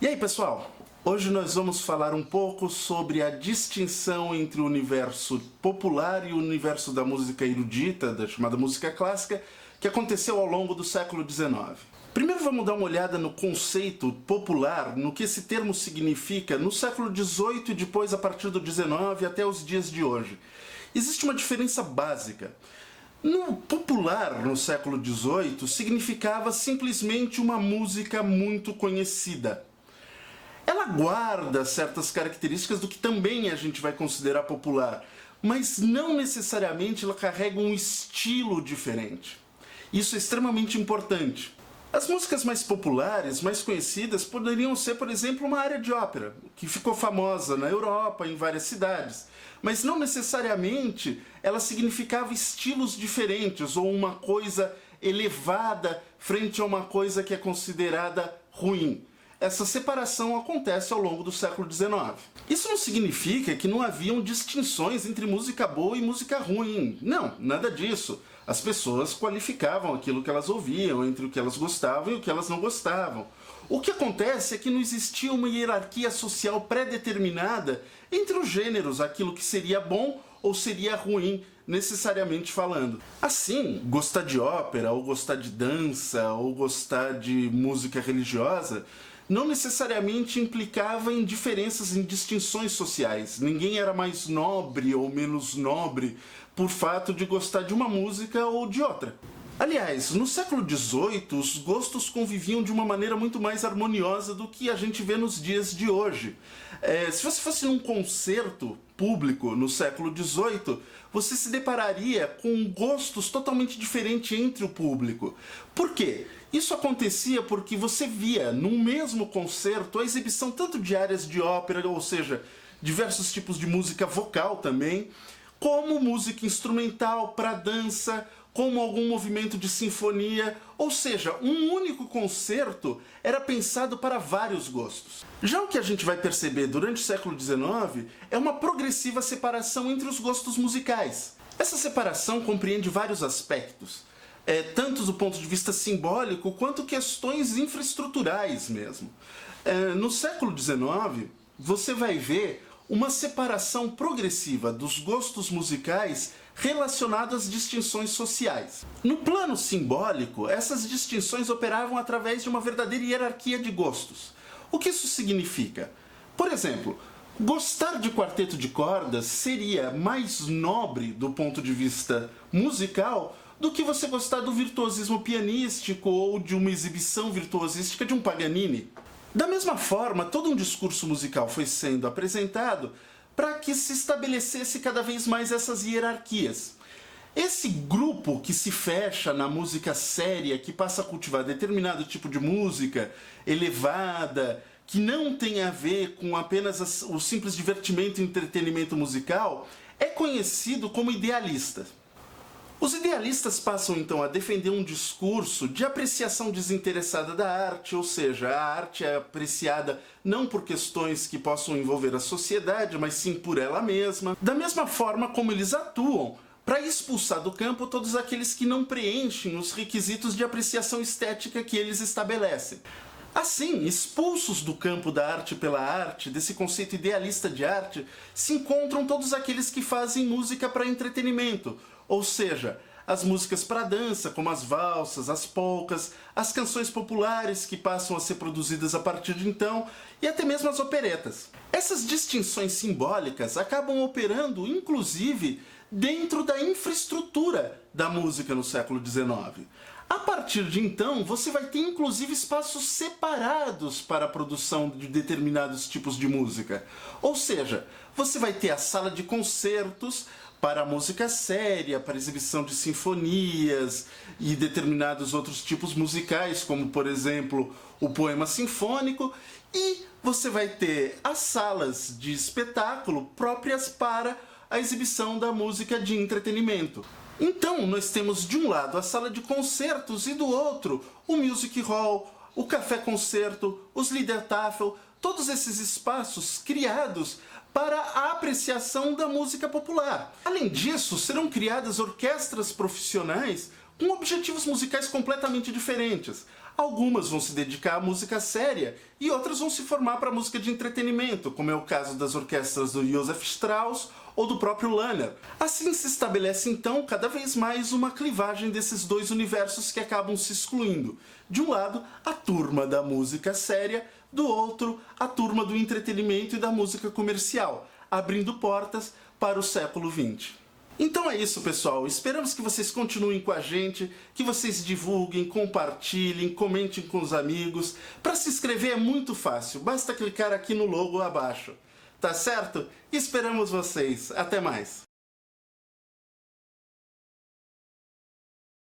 E aí, pessoal? Hoje nós vamos falar um pouco sobre a distinção entre o universo popular e o universo da música erudita, da chamada música clássica, que aconteceu ao longo do século XIX. Primeiro vamos dar uma olhada no conceito popular, no que esse termo significa no século XVIII e depois a partir do XIX até os dias de hoje. Existe uma diferença básica. No popular, no século XVIII, significava simplesmente uma música muito conhecida. Ela guarda certas características do que também a gente vai considerar popular, mas não necessariamente ela carrega um estilo diferente. Isso é extremamente importante. As músicas mais populares, mais conhecidas, poderiam ser, por exemplo, uma área de ópera, que ficou famosa na Europa, em várias cidades, mas não necessariamente ela significava estilos diferentes ou uma coisa elevada frente a uma coisa que é considerada ruim. Essa separação acontece ao longo do século XIX. Isso não significa que não haviam distinções entre música boa e música ruim. Não, nada disso. As pessoas qualificavam aquilo que elas ouviam entre o que elas gostavam e o que elas não gostavam. O que acontece é que não existia uma hierarquia social pré-determinada entre os gêneros, aquilo que seria bom ou seria ruim, necessariamente falando. Assim, gostar de ópera, ou gostar de dança, ou gostar de música religiosa, não necessariamente implicava em diferenças, em distinções sociais. Ninguém era mais nobre ou menos nobre por fato de gostar de uma música ou de outra. Aliás, no século XVIII, os gostos conviviam de uma maneira muito mais harmoniosa do que a gente vê nos dias de hoje. Se você fosse num concerto público no século XVIII, você se depararia com gostos totalmente diferentes entre o público. Por quê? Isso acontecia porque você via, num mesmo concerto, a exibição tanto de áreas de ópera, ou seja, diversos tipos de música vocal também, como música instrumental para dança, como algum movimento de sinfonia, ou seja, um único concerto era pensado para vários gostos. Já o que a gente vai perceber durante o século XIX é uma progressiva separação entre os gostos musicais. Essa separação compreende vários aspectos, tanto do ponto de vista simbólico quanto questões infraestruturais mesmo. No século XIX, você vai ver uma separação progressiva dos gostos musicais relacionados às distinções sociais. No plano simbólico, essas distinções operavam através de uma verdadeira hierarquia de gostos. O que isso significa? Por exemplo, gostar de quarteto de cordas seria mais nobre do ponto de vista musical do que você gostar do virtuosismo pianístico ou de uma exibição virtuosística de um Paganini. Da mesma forma, todo um discurso musical foi sendo apresentado para que se estabelecesse cada vez mais essas hierarquias. Esse grupo que se fecha na música séria, que passa a cultivar determinado tipo de música elevada, que não tem a ver com apenas o simples divertimento e entretenimento musical, é conhecido como idealista. Os idealistas passam então a defender um discurso de apreciação desinteressada da arte, ou seja, a arte é apreciada não por questões que possam envolver a sociedade, mas sim por ela mesma. Da mesma forma como eles atuam para expulsar do campo todos aqueles que não preenchem os requisitos de apreciação estética que eles estabelecem. Assim, expulsos do campo da arte pela arte, desse conceito idealista de arte, se encontram todos aqueles que fazem música para entretenimento, ou seja, as músicas para dança, como as valsas, as polcas, as canções populares que passam a ser produzidas a partir de então, e até mesmo as operetas. Essas distinções simbólicas acabam operando, inclusive, dentro da infraestrutura da música no século XIX. A partir de então, você vai ter inclusive espaços separados para a produção de determinados tipos de música. Ou seja, você vai ter a sala de concertos para a música séria, para a exibição de sinfonias e determinados outros tipos musicais, como por exemplo o poema sinfônico, e você vai ter as salas de espetáculo próprias para a exibição da música de entretenimento. Então, nós temos de um lado a sala de concertos e do outro o music hall, o café-concerto, os Liedertafel, todos esses espaços criados para a apreciação da música popular. Além disso, serão criadas orquestras profissionais com objetivos musicais completamente diferentes. Algumas vão se dedicar à música séria e outras vão se formar para a música de entretenimento, como é o caso das orquestras do Joseph Strauss ou do próprio Lahner. Assim se estabelece então cada vez mais uma clivagem desses dois universos que acabam se excluindo. De um lado, a turma da música séria, do outro, a turma do entretenimento e da música comercial, abrindo portas para o século XX. Então é isso, pessoal. Esperamos que vocês continuem com a gente, que vocês divulguem, compartilhem, comentem com os amigos. Para se inscrever é muito fácil, basta clicar aqui no logo abaixo. Tá certo? Esperamos vocês. Até mais!